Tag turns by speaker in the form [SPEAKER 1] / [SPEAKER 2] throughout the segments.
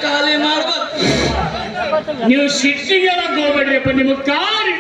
[SPEAKER 1] ಖಾಲಿ ಮಾಡ್ಬೇಕು.
[SPEAKER 2] ನೀವು ಸಿಟ್ಟಿಗೆ ಹೋಗ್ಬೇಡ್ರಿಪ್ಪ, ನಿಮಗೆ ಕಾರ್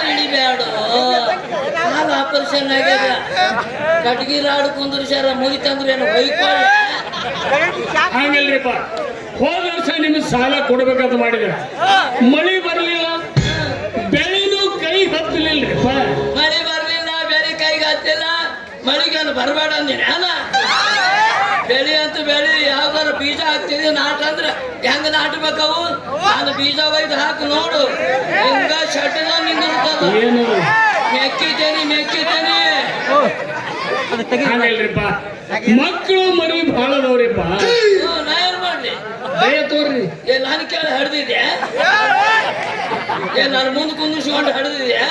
[SPEAKER 1] ಹಿಡಿಬೇಡ. ಕಾಲು ಆಪರೇಷನ್ ಆಗ್ಯದ, ಕಟ್ಗಿ ರಾಡು ಕುಂದ್ರಸ್ಯಾರ, ಮುಗಿತಂದ್ರೆ ಏನು ಹೊಯ್ಕೊಳ್ಳ.
[SPEAKER 2] ಹಂಗಲ್ರಿಪ್ಪ, ಹೋದ ವರ್ಷ ನಿಮ್ಗೆ ಸಾಲ ಕೊಡ್ಬೇಕಂತ ಮಾಡಿದ್ರೆ ಮಳಿ ಬರ್ಲಿಲ್ಲ, ಬೆಳೆನೂ ಕೈ ಹತ್ತಲಿಲ್ರಿಪ್ಪ.
[SPEAKER 1] ಮಳೆ ಬರ್ಲಿಲ್ಲ, ಬೆಳೆ ಕೈಗೆ ಹತ್ತಿಲ್ಲ, ಮಳಿಗೇನು ಬರಬೇಡ ಅಂದಿನಿ ಅಲ್ಲ. ಬೆಳಿ ಅಂತೂ ಬೆಳಿ, ಯಾವ್ದಾರ ಬೀಜ ಹಾಕ್ತಿದ್ವಿ, ನಾಟಂದ್ರೆ ಹೆಂಗ ನಾಟಬೇಕವು. ನಾನು ಬೀಜ ಒಯ್ದು ಹಾಕಿ ನೋಡು, ಹಿಂಗ ಶಟ್ಟದ ನಿಂದಿರ್ತದ. ಮೆಕ್ಕಿತೇನಿ
[SPEAKER 2] ಹಂಗಲ್ರಿಪ್ಪ, ಮಕ್ಕಳು ಮರಿ ಭಾಳ ಅದಾವ್ರಿಪ್ಪ.
[SPEAKER 1] ನಾ ಏನ್ ಮಾಡ್ಲಿ?
[SPEAKER 2] ದಯ ತೋರ್ರಿ.
[SPEAKER 1] ನಾನು ಕೇಳಿ ಹಡ್ದಿದ್ದೆ, ನಾನು ಮುಂದೆ ಕುಂದಿಸ್ಕೊಂಡು ಹಡ್ದಿದ್ಯಾ?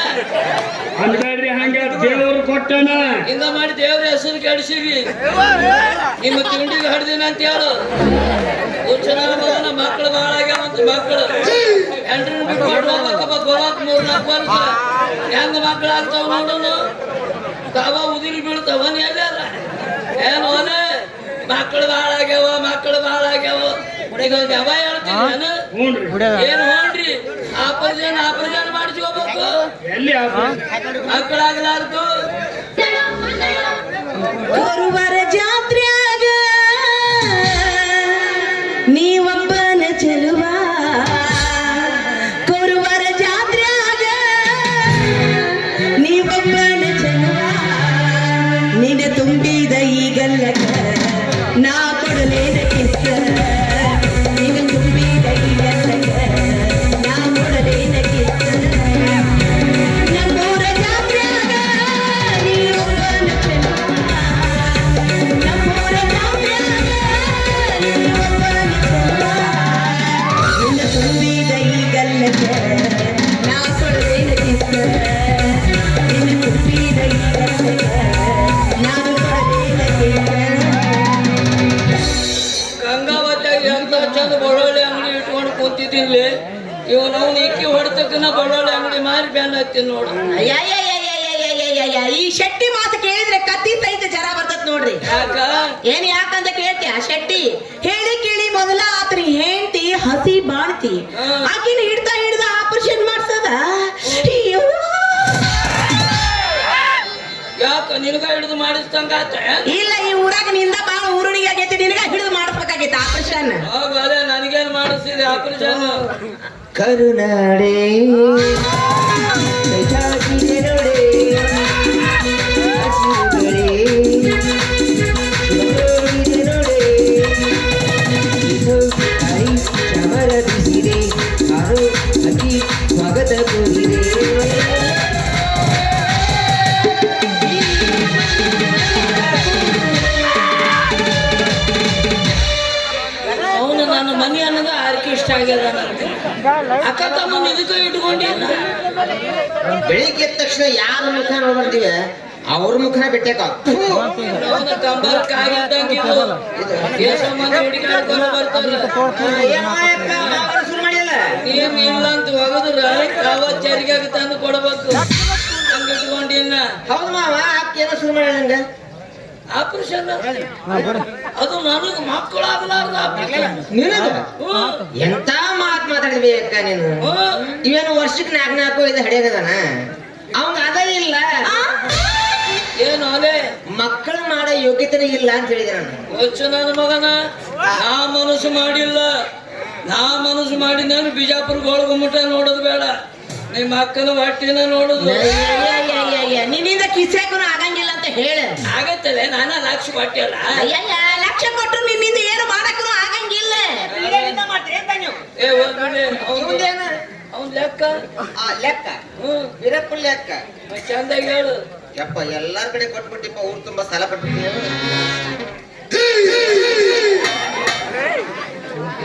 [SPEAKER 2] ಅನ್ಬೇಡ್ರಿ, ಹಂಗ ದೇವರು ಕೊಟ್ಟನ.
[SPEAKER 1] ಹಿಂಗ ಮಾಡಿ ದೇವ್ರ ಹೆಸರು ಕೆಡಿಸಿವಿ. ನಿಮ್ಮ ತಿಂಡಿಗೆ ಹಡ್ದಿನ ಅಂತ ಹೇಳು. ಹುಚ್ಚನಾಗ ಮಗನ ಮಕ್ಕಳು ಭಾಳ ಆಗ್ಯಾವಂತ. ಮಕ್ಕಳು ಎಂಟ್ರನ್ನ ಬಿಟ್ಕೊಂಡು ಹೋಗ್ಬೇಕಪ್ಪ, ಬರೋಕ್ 3-4 ವರ್ಷ. ಹೆಂಗ ಮಕ್ಕಳು ಆಗ್ತಾವ ನೋಡೋನು, ತಾವ ಉದಿರಿ ಬೀಳ್ತಾವ. ಎಲ್ಲಾರ ಏನು ಅಲೆ ಮಕ್ಕಳು ಭಾಳ ಆಗ್ಯಾವ, ಮಕ್ಕಳು ಭಾಳ ಆಗ್ಯಾವ. ಇದೊಂದು ದೆವ್ವ ಹೇಳ್ತೀನಿ ನಾನು. ಏನು ಹೋಗ್ರಿ, ಆಪರೇಷನ್ ಮಾಡಿಸ್ಕೋಬೇಕು.
[SPEAKER 2] ಎಲ್ಲಿ
[SPEAKER 1] ಮಕ್ಕಳಾಗಲಾರ್ದು.
[SPEAKER 3] ಗುರುವಾರ ಜಾತ್ರೆಯಾಗ ನೀವೊಬ್ಬನ ಚೆಲುವ, ಗುರುವಾರ ಜಾತ್ರೆಯಾಗ ನೀವೊಬ್ಬನ ಚೆಲುವ. ನಿನ್ನ ತುಂಬಿದ ಈಗಲ್ಲಕ ನಾ ಕೊಡಲೇನ ಕಿತ್ತ, ನಿನ್ನ ತುಂಬಿದ ಈಗಲ್ಲಕ ನಾ ಕೊಡಲೇನ ಕಿತ್ತ. ನಮ್ಮೂರ ಜಾತ್ರೆಯಾಗ ನೀವೊಬ್ಬನ ಚೆಲುವ, ನಮ್ಮೂರ ಜಾತ್ರೆಯಾಗ ನೀವೊಬ್ಬನ ಚೆಲುವ. ನಿನ್ನ ತುಂಬಿದ ಈಗಲ್ಲಕ ನಾ ಕೊಡಲೇನ ಕಿತ್ತ, ನಿನ್ನ ತುಂಬಿದ ಈಗಲ್ಲಕ ನಾನು ಕೊಡಲೇನ ಕಿತ್ತ.
[SPEAKER 1] ಗಂಗಾವತಿಯಾಗಿ ಎಂತ ಚಂದ ಬಳ್ಳೊಳ್ಳಿ ಅಂಗಡಿ ಇಟ್ಕೊಂಡು ಕೂತಿದ್ದೀನಿ. ಇವನು ಇಕ್ಕಿ ಹೊಡ್ತಕ್ಕನ ಬಳ್ಳೊಳ್ಳಿ ಅಂಗಡಿ ಮಾರಿ ಬ್ಯಾನ್ ಹತ್ತೀನಿ ನೋಡು.
[SPEAKER 3] ಅಯ್ಯಯ್ಯಯ್ಯಯ್ಯಯ್ಯಯ್ಯಯ್ಯಯ್ಯಯ್ಯ, ಈ ಶೆಟ್ಟಿ ಮಾತು ಕೇಳಿದ್ರೆ ಕತ್ತಿ ಸಹಿತ ಜರ ಬರ್ತತ್ ನೋಡ್ರಿ.
[SPEAKER 1] ಯಾಕ
[SPEAKER 3] ಏನ್ ಯಾಕಂತ ಕೇಳ್ತಿ? ಆ ಶೆಟ್ಟಿ ಹೇಳಿ ಕೇಳಿ ಮೊದಲ ಆತ್ರಿ ಹೆಂಡತಿ ಹಸಿ ಬಾಣ್ತಿ, ಆಕಿನ ಹಿಡ್ದ ಆಪರೇಷನ್ ಮಾಡ್ಸದ.
[SPEAKER 1] ಯಾಕ ನಿನಗ ಹಿಡಿದು ಮಾಡಿಸ್ತಂಗ ಆತ?
[SPEAKER 3] ಇಲ್ಲ, ಈ ಊರಾಗ ನಿಂದ ಬಾಳ ಊರುಣಿಗೆ ಆಗೈತಿ, ನಿನಗ ಹಿಡಿದು ಮಾಡಿಸ್ಬೇಕಾಗೈತಿ ಆಪರೇಷನ್.
[SPEAKER 1] ಅದೇ ನನಗೇನು ಮಾಡಿಸ್ತಿದೆ ಆಪರೇಷನ್?
[SPEAKER 3] ಕರುನಾಡೆ ಸ್ವಾಗತ ಕೋರಿದೆ.
[SPEAKER 1] ಅವನು ನನ್ನ ಮನೆ ಅನ್ನೋದು ಆರ್ಕೆಸ್ಟ್ ಆಗ್ಯದ. ಅಕ್ಕ ತಮ್ಮ ಇದಕ್ಕೆ ಇಟ್ಕೊಂಡಿಲ್ಲ.
[SPEAKER 3] ಬೆಳಿಗ್ಗೆ ಎದ್ದ ತಕ್ಷಣ ಯಾರ ಮುಖ ನೋಡ್ಬರ್ತೀವಿ, ಅವ್ರ ಮುಖನ ಬೆಟ್ಟಕ
[SPEAKER 1] ಕಂಬರ್ ಕಾಗಿದ್ದಂಗೆ ಹುಡುಗಾಡ್ಕೊಂಡು ಬರ್ತಾರೆ. ಏನ್ ಇಲ್ಲ ಅಂತ ಹೋಗದ್ರ ಅವತ್ ಚರಿಗೆ ತಂದು ಕೊಡ್ಬೇಕು. ಹಂಗ ಇಟ್ಕೊಂಡಿಲ್ಲ.
[SPEAKER 3] ಹೌದು ಮಾವ, ಏನೋ ಶುರು ಮಾಡಿ ನಂಗೆ
[SPEAKER 1] ಆಪರೇಷನ್ ಅದು ನನಗೆ ಮಕ್ಕಳಾಗಲಾರ್ದ ಆಪರೇಷನ್.
[SPEAKER 3] ಎಂತ ಮಾತ್ ಮಾತಾಡ್ಬೇಕ ನೀನು? ಇವೇನು ವರ್ಷಕ್ಕೆ 4-4 ಹಡಿಯಾಗದಾನ, ಅವಂಗ ಅದೇ ಇಲ್ಲ.
[SPEAKER 1] ಏನು ಅಲೆ
[SPEAKER 3] ಮಕ್ಕಳು ಮಾಡೋ ಯೋಗ್ಯತೆನೇ ಇಲ್ಲ ಅಂತ ಹೇಳಿದೆ ನಾನು.
[SPEAKER 1] ಹೊಚ್ಚು ನನ್ನ ಮಗನ, ನಾ ಮನಸ್ಸು ಮಾಡಿಲ್ಲ. ನಾ ಮನಸ್ಸು ಮಾಡಿ ನಾನು ಬಿಜಾಪುರ ಗೋಳಗುಮ್ಮಟ ನೋಡೋದು ಬೇಡ, ನಿಮ್ಮ ಅಕ್ಕನ ಹೊಟ್ಟಿನ ನೋಡುದು.
[SPEAKER 3] ನಿನ್ನಿಂದ ಕಿಸೆಗೂ ಆಗಂಗಿಲ್ಲ ಅಂತ ಹೇಳ.
[SPEAKER 1] ಆಗತ್ತಲ್ಲ, ನಾನ ಲಕ್ಷ ಕೊಟ್ಟಿಲ್ಲ.
[SPEAKER 3] ಲಕ್ಷ ಕೊಟ್ಟರು ನಿನ್ನಿಂದ ಏನು ಮಾಡಕ್ಕೂ ಆಗಂಗಿಲ್ಲ.
[SPEAKER 1] ಏ ಹೋಗ್ಬಿಡಿ, ಅವ್ನ್ ಲೆಕ್ಕ
[SPEAKER 3] ಲೆಕ್ಕ ವೀರಪ್ಪ ಲೆಕ್ಕ
[SPEAKER 1] ಚಂದಾಗಿ ಹೇಳು.
[SPEAKER 3] ಯಪ್ಪ ಎಲ್ಲಾರ ಕಡೆ ಕೊಟ್ಬಿಟ್ಟಿಪ್ಪ, ಊರ್ ತುಂಬಾ ಸಾಲ ಕೊಟ್ಬಿಟ್ಟಿ.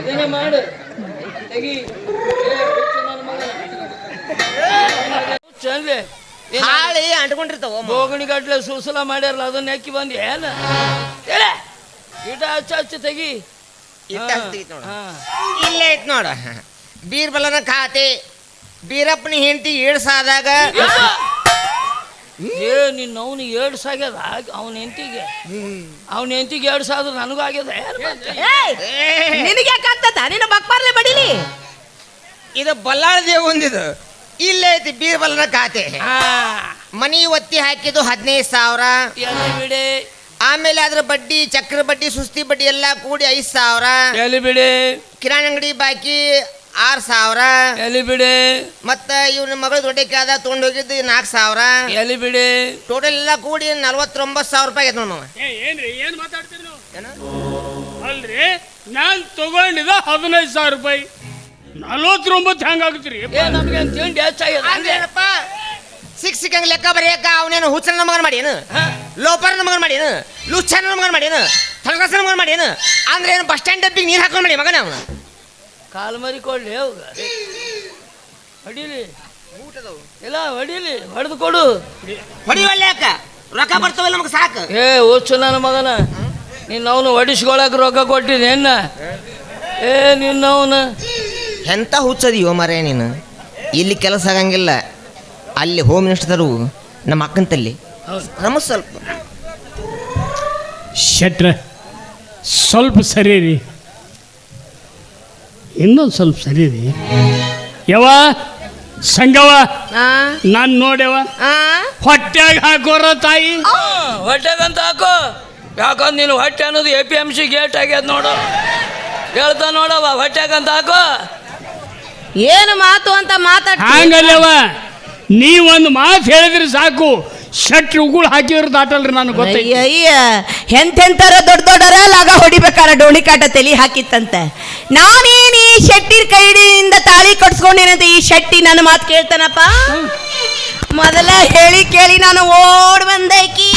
[SPEAKER 1] ಇದನ್ನ ಮಾಡು, ತೆಗಿ. ಚಂದ್ಲೆ
[SPEAKER 3] ಹಾಳಿ ಅಂಟ್ಕೊಂಡಿರ್ತಾವ,
[SPEAKER 1] ಬೋಗಣಿ ಗಟ್ಲೆ ಸುಸಲ ಮಾಡ್ಯಾರಲ್ಲ, ಅದನ್ನ ಹಾಕಿ ಬಂದಿ ಏನ? ಇಟ ಹಚ್ಚ ತೆಗಿ.
[SPEAKER 3] ಇಲ್ಲೇ ಐತ್ ನೋಡ, ಬೀರ್ಬಲನ ಖಾತೆ. ಬೀರಪ್ಪನ ಹೆಂಡತಿ 7 ಸಾದಾಗ
[SPEAKER 1] ನಿನ್ನ ಅವನಿಗೆ 2 ಸಾಗ್ಯದ ಅವನ ಹೆಂಡತಿಗೆ ಅವನ ಹೆಂಡತಿಗೆ 2 ಸಾದ್ರ ನನಗೂ ಆಗ್ಯದ
[SPEAKER 3] ನಿನಗೆ ಯಾಕಂತ ನಿನ್ನ ಬಕ್ಬಾರ್ಲೆ ಬಡಿಲಿ.
[SPEAKER 4] ಇದು ಬಲ್ಲಾಳ ದೇವ್ ಒಂದಿದು ಇಲ್ಲೇ ಐತಿ ಬೀರ್ಬಲ್ನ ಖಾತೆ. ಮನಿ ಒತ್ತಿ ಹಾಕಿದ್ದು 15,000.
[SPEAKER 1] ಎಲ್ಲಿ ಬಿಡಿ
[SPEAKER 4] ಆಮೇಲೆ ಅದ್ರ ಬಡ್ಡಿ ಚಕ್ರ ಬಡ್ಡಿ ಸುಸ್ತಿ ಬಡ್ಡಿ ಎಲ್ಲ ಕೂಡಿ 5,000.
[SPEAKER 1] ಎಲ್ಲಿ ಬಿಡಿ
[SPEAKER 4] ಕಿರಾಣಿ ಅಂಗಡಿ ಬಾಕಿ 6,000.
[SPEAKER 1] ಎಲ್ಲಿ ಬಿಡಿ
[SPEAKER 4] ಮತ್ತ ಇವ್ನ ಮಗಳು ದೊಡ್ಡಕ್ಕಾದ ತೊಗೊಂಡೋಗಿದ್ದು 4,000.
[SPEAKER 1] ಎಲ್ಲಿ ಬಿಡಿ
[SPEAKER 4] ಟೋಟಲ್ ಎಲ್ಲ ಕೂಡಿ 49,000 ರೂಪಾಯಿ ಆಯ್ತು ನೋಡಮ್ಮ.
[SPEAKER 2] ಏನ್ರಿ ಏನ್ ಮಾತಾಡ್ತೀರಿ ನೀವು? ಅಲ್ರಿ ನಾನ್ ತಗೊಂಡಿದ 15,000 ರೂಪಾಯಿ 49 ಹೆಂಗಾಗತ್ರಿ?
[SPEAKER 1] ನಮ್ಗೆ ತಿಂಡಿ ಹೆಚ್ಚಾಗ್ಯದ
[SPEAKER 4] ಅಂದ್ರೇನಪ್ಪ ಸಿಕ್ಕಂಗ್ ಲೆಕ್ಕ ಬರೆಯಕ್ಕ ಅವನೇನು ಹುಚ್ಚನ ಮಗನ ಮಾಡೇನು, ಲೋಪರ್ನ ಮಗನ ಮಾಡೇನು, ಲುಚ್ಚನ ಮಗನ ಮಾಡೇನು, ಥಳಗಸನ ಮಗನ ಮಾಡೇನು? ಅಂದ್ರೆ ಏನು ಬಸ್ ಸ್ಟ್ಯಾಂಡ್ ಡಬ್ಬಿಗೆ ನೀರು ಹಾಕೊಂಡ್ ಮಾಡಿ ಮಗನ ಅವನ
[SPEAKER 1] ಕಾಲು ಮರಿ ಕೊಡ್ಲಿ ಅವಾಗ ಹೊಡಿಲಿ ಇಲ್ಲ ಹೊಡಿಲಿ ಹೊಡೆದು ಕೊಡು.
[SPEAKER 4] ಹೊಡಿವಲ್ಲ ಯಾಕ ರೊಕ್ಕ ಬರ್ತವಲ್ಲ ನಮ್ಗೆ ಸಾಕು.
[SPEAKER 1] ಹುಚ್ಚು ನನ್ನ ಮಗನ ನಿನ್ನವನು ಹೊಡಿಸ್ಕೊಳಕ್ ರೊಕ್ಕ ಕೊಟ್ಟಿದ್ದೇನ? ನಿನ್ನವನು
[SPEAKER 4] ಎಂತ ಹುಚ್ಚದಿಯೋ ಮರೇ ನೀನು. ಇಲ್ಲಿ ಕೆಲಸ ಆಗಂಗಿಲ್ಲ, ಅಲ್ಲಿ ಹೋಮ್ ಮಿನಿಸ್ಟರು ನಮ್ಮ ಅಕ್ಕಂತಲ್ಲಿ ನಮ್ಮ ಸ್ವಲ್ಪ
[SPEAKER 2] ಶೆಟ್ರ ಸ್ವಲ್ಪ ಸರಿ ರೀ, ಇನ್ನೊಂದು ಸ್ವಲ್ಪ ಸರಿ ರೀ. ಯವ ಸಂಗವ ನಾನು ನೋಡ್ಯವ ಹೊಟ್ಯಾಗ ಹಾಕೋರ ತಾಯಿ
[SPEAKER 1] ಹೊಟ್ಟೆಗಂತ ಹಾಕೋ. ಯಾಕಂದ್ರೆ ನೀನು ಹೊಟ್ಟೆ ಅನ್ನೋದು APMC ಗೇಟ್ ಆಗ್ಯದ ನೋಡು. ಹೇಳ್ತಾ ನೋಡವ ಹೊಟ್ಟೆಗಂತ ಹಾಕೋ.
[SPEAKER 3] ಏನು ಮಾತು ಅಂತ ಮಾತಾಡ
[SPEAKER 2] ಹಂಗಲ್ಲವ ನೀವೊಂದು ಮಾತು ಹೇಳಿದ್ರೆ ಸಾಕು, ಶೆಟ್ರು ಉಗುಳು ಹಾಕಿದ್ರು ದಾಟಲ್ರಿ ನನಗೆ ಗೊತ್ತೈತಿ.
[SPEAKER 3] ಅಯ್ಯ ಎಂತೆಂತರ ದೊಡ್ಡ ದೊಡ್ಡರ ಲಾಗ ಹೊಡಿಬೇಕಾರ ಡೋಣಿ ಕಾಟ ತಲಿ ಹಾಕಿತ್ತಂತ. ನಾನೇನು ಈ ಶೆಟ್ಟಿರ ಕೈಡಿಯಿಂದ ತಾಳಿ ಕಟ್ಸ್ಕೊಂಡಿನಂತ ಈ ಶೆಟ್ಟಿ ನನ್ನ ಮಾತು ಕೇಳ್ತಾನಪ್ಪ. ಮೊದಲ ಹೇಳಿ ಕೇಳಿ ನಾನು ಓಡ್ ಬಂದೈಕಿ.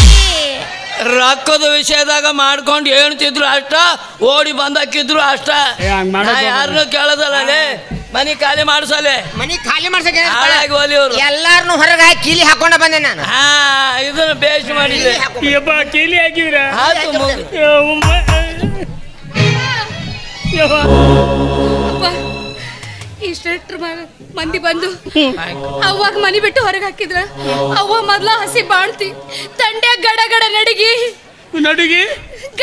[SPEAKER 1] ರೊಕ್ಕದ ವಿಷಯದಾಗ ಮಾಡ್ಕೊಂಡು ಹೇಳ್ತಿದ್ರು ಅಷ್ಟ, ಓಡಿ ಬಂದಾಕಿದ್ರು ಅಷ್ಟ.
[SPEAKER 2] ಹಂಗ್ ಮಾಡೋದು
[SPEAKER 1] ಯಾರನ್ನು ಕೇಳೋದಲ್ಲೇ ಮನಿ ಖಾಲಿ ಮಾಡಿಸಲೆ.
[SPEAKER 4] ಮನಿ ಖಾಲಿ ಮಾಡ್ಸಕ್ಕೆ
[SPEAKER 1] ಹಾಳಾಗಿ ಹೋಲಿ ಅವರು
[SPEAKER 4] ಎಲ್ಲಾರನು ಹೊರಗೆ ಹಾಕಿ ಕೀಲಿ ಹಾಕೊಂಡ ಬಂದೆ ನಾನು.
[SPEAKER 1] ಇದನ್ನ ಬೇಸ್ ಮಾಡಿದೆ.
[SPEAKER 2] ಯಪ್ಪ ಕೀಲಿ ಹಾಕಿದ್ರ
[SPEAKER 1] ಆಯ್ತು ಮುಗಿ.
[SPEAKER 5] ಇಷ್ಟ ಮಂದಿ ಬಂದು ಅವಾಗ ಮನಿ ಬಿಟ್ಟು ಹೊರಗೆ ಹಾಕಿದ್ರ. ಅವ್ವ ಮೊದ್ಲ ಹಸಿ ಬಾಳ್ತಿ ತಂಡೆ ಗಡ ಗಡ ನಡಿಗಿ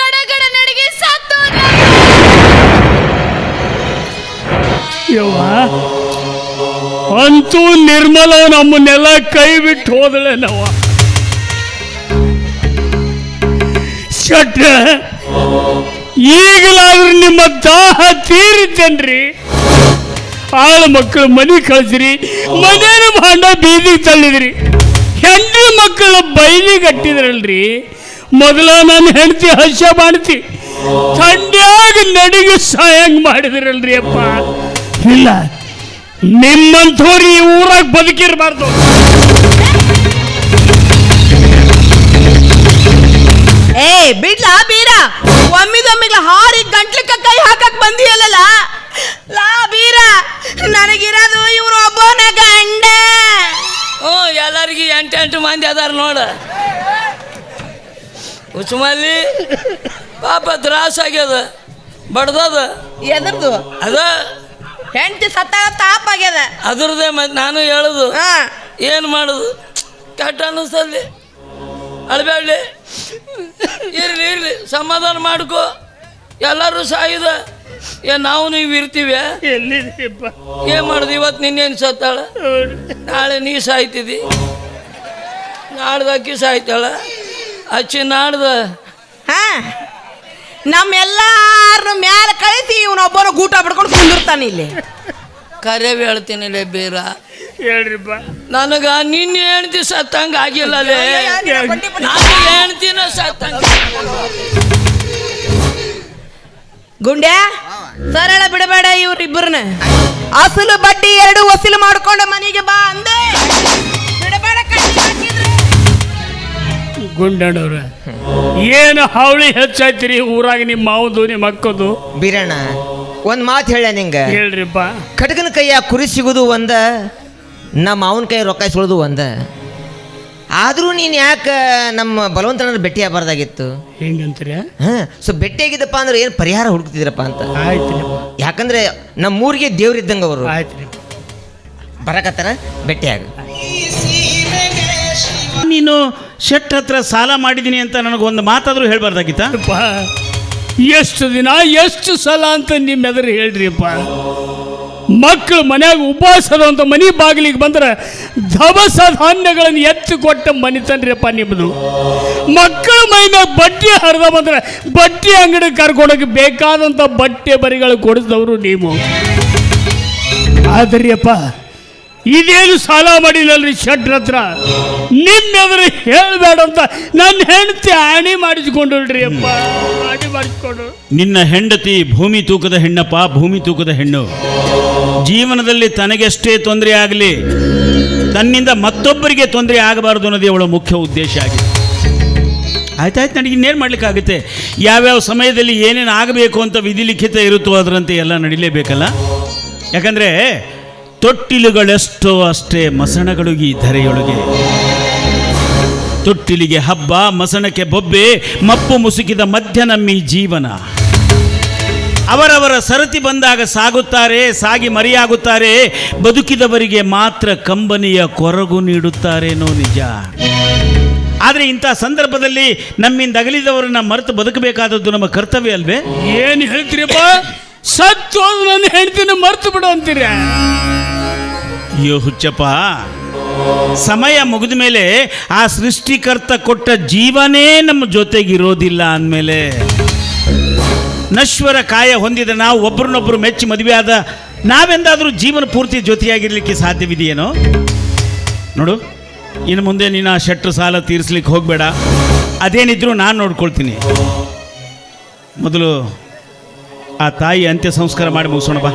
[SPEAKER 5] ಗಡ ಗಡ ನಡಿಗಿ ಸತ್ತು.
[SPEAKER 2] ಯವ್ವ ಅಂತೂ ನಿರ್ಮಲ ನಮ್ಮನ್ನೆಲ್ಲ ಕೈ ಬಿಟ್ಟು ಹೋದಳೆ ನಾವು. ಶೆಟ್ರ ಈಗಲಾದ್ರೂ ನಿಮ್ಮ ದಾಹ ತೀರಿತೇನ್ರಿ? ಆಳು ಮಕ್ಕಳು ಮನೆ ಕಳಿಸ್ರಿ, ಮನೇನ ಭಾಂಡ ಬೀದಿಗೆ ತಳ್ಳಿದ್ರಿ, ಹೆಂಡ್ರಿ ಮಕ್ಕಳ ಬೈಲಿ ಕಟ್ಟಿದ್ರಲ್ರಿ. ಮೊದಲ ನನ್ನ ಹೆಂಡತಿ ಹರ್ಷ ಮಾಡ್ತಿ ಥಂಡ್ಯಾಗ ನಡಿಗೆ ಸಾಯಂಗ್ ಮಾಡಿದ್ರಲ್ರಿ ಅಪ್ಪ. ಇಲ್ಲ ನಿಮ್ಮಂಥವ್ರು ಈ ಊರಾಗ ಬದುಕಿರ್ಬಾರ್ದು.
[SPEAKER 3] ಬಿಡ್ಲಾ ಬೀರ, ಒಮ್ಮಿಗೊಮ್ಮಿಗ್ಲ ಹಾರಿ ಗಂಟ್ಲಕ್ಕ ಕೈ ಹಾಕಕ್ ಬಂದಿಯಲ್ಲ ಲಾ ಬೀರ. ನನಗಿರೋದು ಇವ್ರು ಒಬ್ಬನ ಗಂಡ.
[SPEAKER 1] ಎಲ್ಲರಿಗೂ 8 ಮಂದಿ ಅದಾರ ನೋಡ. ಉಚ್ಚಮಲ್ಲಿ ಪಾಪ ತ್ರಾಸ ಆಗ್ಯದ, ಬಡ್ದದ.
[SPEAKER 3] ಎದ್ರದು
[SPEAKER 1] ಅದ
[SPEAKER 3] ಹೆಂಡತಿ ಸತ್ತಾಗ ತಾಪ್ ಆಗ್ಯದ
[SPEAKER 1] ಅದ್ರದೇ. ಮತ್ತೆ ನಾನು ಹೇಳುದು ಏನು ಮಾಡುದು, ಕೆಟ್ಟ ಅನ್ನಿಸ್ತಲ್ಲಿ. ಅಳಬೇಡ್ಲಿ, ಇರ್ಲಿ ಸಮಾಧಾನ ಮಾಡ್ಕೋ. ಎಲ್ಲರೂ ಸಾಯುದ, ನಾವು ನೀವು ಇರ್ತೀವಿ.
[SPEAKER 2] ಎಲ್ಲಿದ್ದೀಪ್ಪ?
[SPEAKER 1] ಏನು ಮಾಡುದು, ಇವತ್ತು ನಿನ್ನೇನು ಸತ್ತಾಳ, ನಾಳೆ ನೀ ಸಾಯ್ತಿದ್ದಿ, ನಾಡ್ದಕ್ಕಿ ಸಾಯ್ತಾಳ, ಹಚ್ಚಿ ನಾಡ್ದ
[SPEAKER 3] ನಮ್ಮೆಲ್ಲಾರನು ಮ್ಯಾಲ ಕಳಿಸಿ ಇವನೊಬ್ಬನ ಗೂಟ ಬಿಡ್ಕೊಂಡು ಕುಂದಿರ್ತಾನೆ ಇಲ್ಲಿ.
[SPEAKER 1] ಕರೆವಿ ಹೇಳ್ತೀನಿ ಬೀರ,
[SPEAKER 2] ಹೇಳ್ರಿಪ್ಪ.
[SPEAKER 1] ನನಗ ನಿನ್ನ ಹೆಣ್ತಿ ಸತ್ತಂಗ ಆಗಿಲ್ಲಲೇ. ನಾನು ಹೆಣ್ತಿನ ಸತ್ತಂಗ.
[SPEAKER 3] ಗುಂಡ್ಯ ಸರಳ ಬಿಡಬೇಡ ಇವ್ರಿಬ್ಬರನ್ನ. ಅಸಲು ಬಡ್ಡಿ 2 ವಸೂಲು ಮಾಡ್ಕೊಂಡು ಮನೆಗೆ ಬಾ ಅಂದೆ. ಬಿಡಬೇಡ
[SPEAKER 2] ಗುಂಡಣ್ಣವ್ರ ಏನು ಹಾವಳಿ ಹೆಚ್ಚಾಯ್ತಿರಿ ಊರಾಗ? ನಿಮ್ಮ ಮಾವದು ನಿಮ್ಮ ಅಕ್ಕದು
[SPEAKER 4] ಬೀರಣ್ಣ ಒಂದ್ ಮಾತು ಹೇಳ ನಿಂಗ.
[SPEAKER 2] ಹೇಳ್ರಿಪ್ಪ.
[SPEAKER 4] ಕಟಕನ ಕೈಯ ಕುರಿ ಸಿಗುದು ಒಂದ, ನಮ್ಮ ಮಾವನ ಕೈ ರೊಕ್ಕ ಇಸ್ಕೊಳ್ಳೋದು ಒಂದ. ಆದ್ರೂ ನೀನ್ ಯಾಕ ನಮ್ಮ ಬಲವಂತನ ಭೇಟಿ ಆಗಬಾರ್ದಾಗಿತ್ತು?
[SPEAKER 2] ಹೆಂಗಂತೀರ?
[SPEAKER 4] ಸೊ ಭೇಟಿಯಾಗಿದ್ದಪ್ಪ ಅಂದ್ರೆ ಏನು ಪರಿಹಾರ ಹುಡುಕ್ತಿದ್ರಪ್ಪ ಅಂತ.
[SPEAKER 2] ಆಯ್ತು.
[SPEAKER 4] ಯಾಕಂದ್ರೆ ನಮ್ಮೂರಿಗೆ ದೇವ್ರಿದ್ದಂಗ ಅವರು.
[SPEAKER 2] ಆಯ್ತು
[SPEAKER 4] ಬರಕತ್ತಾರ ಭೇಟಿಯಾಗ.
[SPEAKER 6] ನೀನು ಶೆಟ್ ಹತ್ರ ಸಾಲ ಮಾಡಿದ್ದೀನಿ ಅಂತ ನನಗೊಂದು ಮಾತಾದರೂ ಹೇಳ್ಬಾರ್ದಾಗಿತ್ತ?
[SPEAKER 2] ಅಪ್ಪ ಎಷ್ಟು ದಿನ ಎಷ್ಟು ಸಲ ಅಂತ ನಿಮ್ಮೆದರು ಹೇಳ್ರಿಪ್ಪ. ಮಕ್ಕಳು ಮನ್ಯಾಗ ಉಪವಾಸದ ಅಂತ ಮನೆ ಬಾಗಿಲಿಗೆ ಬಂದ್ರೆ ದವಸ ಧಾನ್ಯಗಳನ್ನು ಎತ್ತು ಕೊಟ್ಟ ಮನಿತನ್ರಿಪ್ಪ ನಿಮ್ಮದು. ಮಕ್ಕಳ ಮೈನಾಗ ಬಟ್ಟೆ ಹರಿದ ಬಂದ್ರೆ ಬಟ್ಟೆ ಅಂಗಡಿಗೆ ಕರ್ಕೊಂಡೋಗಿ ಬೇಕಾದಂಥ ಬಟ್ಟೆ ಬರಿಗಳು ಕೊಡಿಸಿದವರು ನೀವು. ಆದ್ರಿಯಪ್ಪ ಇದೇನು ಸಾಲ ಮಾಡಿಲ್ಲಲ್ರಿ ಶೆಟ್ರ ಹತ್ರ, ನಿಮ್ಮೆದ್ರು ಹೇಳಬೇಡ ಅಂತ ನನ್ನ ಹೆಂಡತಿ ಆಣಿ ಮಾಡಿಸ್ಕೊಂಡ್ರಿ ಅಪ್ಪ, ಆಣಿ ಮಾಡಿಸ್ಕೊಂಡು.
[SPEAKER 6] ನಿನ್ನ ಹೆಂಡತಿ ಭೂಮಿ ತೂಕದ ಹೆಣ್ಣಪ್ಪ, ಭೂಮಿ ತೂಕದ ಹೆಣ್ಣು. ಜೀವನದಲ್ಲಿ ತನಗೆಷ್ಟೇ ತೊಂದರೆ ಆಗಲಿ, ತನ್ನಿಂದ ಮತ್ತೊಬ್ಬರಿಗೆ ತೊಂದರೆ ಆಗಬಾರದು ಅನ್ನೋದೇ ಅವಳ ಮುಖ್ಯ ಉದ್ದೇಶ ಆಗಿದೆ. ಆಯ್ತಾಯ್ತು, ನನಗೆ ಇನ್ನೇನು ಮಾಡಲಿಕ್ಕಾಗುತ್ತೆ? ಯಾವ್ಯಾವ ಸಮಯದಲ್ಲಿ ಏನೇನು ಆಗಬೇಕು ಅಂತ ವಿಧಿಲಿಖಿತ ಇರುತ್ತೋ ಅದರಂತೆ ಎಲ್ಲ ನಡಿಲೇಬೇಕಲ್ಲ. ಯಾಕಂದರೆ ತೊಟ್ಟಿಲುಗಳೆಷ್ಟೋ ಅಷ್ಟೇ ಮಸಣಗಳು ಈ ಧರೆಯೊಳಗೆ. ತೊಟ್ಟಿಲಿಗೆ ಹಬ್ಬ, ಮಸಣಕ್ಕೆ ಬೊಬ್ಬೆ, ಮಪ್ಪು ಮುಸುಕಿದ ಮಧ್ಯ ನಮ್ಮಿ ಜೀವನ. ಅವರವರ ಸರತಿ ಬಂದಾಗ ಸಾಗುತ್ತಾರೆ, ಸಾಗಿ ಮರೆಯಾಗುತ್ತಾರೆ. ಬದುಕಿದವರಿಗೆ ಮಾತ್ರ ಕಂಬನಿಯ ಕೊರಗು ನೀಡುತ್ತಾರೇನೋ ನಿಜ. ಆದರೆ ಇಂಥ ಸಂದರ್ಭದಲ್ಲಿ ನಮ್ಮಿಂದ ಅಗಲಿದವರನ್ನ ಮರೆತು ಬದುಕಬೇಕಾದದ್ದು ನಮ್ಮ ಕರ್ತವ್ಯ ಅಲ್ವೇ?
[SPEAKER 2] ಏನು ಹೇಳ್ತೀರಪ್ಪ? ಸತ್ತು ನನ್ನ ಹೆಂಡತಿನ ಮರ್ತು ಬಿಡು ಅಂತೀರ?
[SPEAKER 6] ಅಯ್ಯೋ ಹುಚ್ಚಪ್ಪ, ಸಮಯ ಮುಗಿದ ಮೇಲೆ ಆ ಸೃಷ್ಟಿಕರ್ತ ಕೊಟ್ಟ ಜೀವನೇ ನಮ್ಮ ಜೊತೆಗಿರೋದಿಲ್ಲ ಅಂದಮೇಲೆ ನಶ್ವರ ಕಾಯ ಹೊಂದಿದ ನಾವು ಒಬ್ಬರನ್ನೊಬ್ಬರು ಮೆಚ್ಚಿ ಮದುವೆ ಆದ ನಾವೆಂದಾದರೂ ಜೀವನ ಪೂರ್ತಿ ಜೊತೆಯಾಗಿರ್ಲಿಕ್ಕೆ ಸಾಧ್ಯವಿದೆಯೇನೋ? ನೋಡು, ಇನ್ನು ಮುಂದೆ ನೀನು ಆ ಶೆಟ್ರು ಸಾಲ ತೀರಿಸ್ಲಿಕ್ಕೆ ಹೋಗಬೇಡ. ಅದೇನಿದ್ರು ನಾನು ನೋಡ್ಕೊಳ್ತೀನಿ. ಮೊದಲು ಆ ತಾಯಿ ಅಂತ್ಯ ಸಂಸ್ಕಾರ ಮಾಡಿ ಮುಗಿಸೋಣ ಬಾ.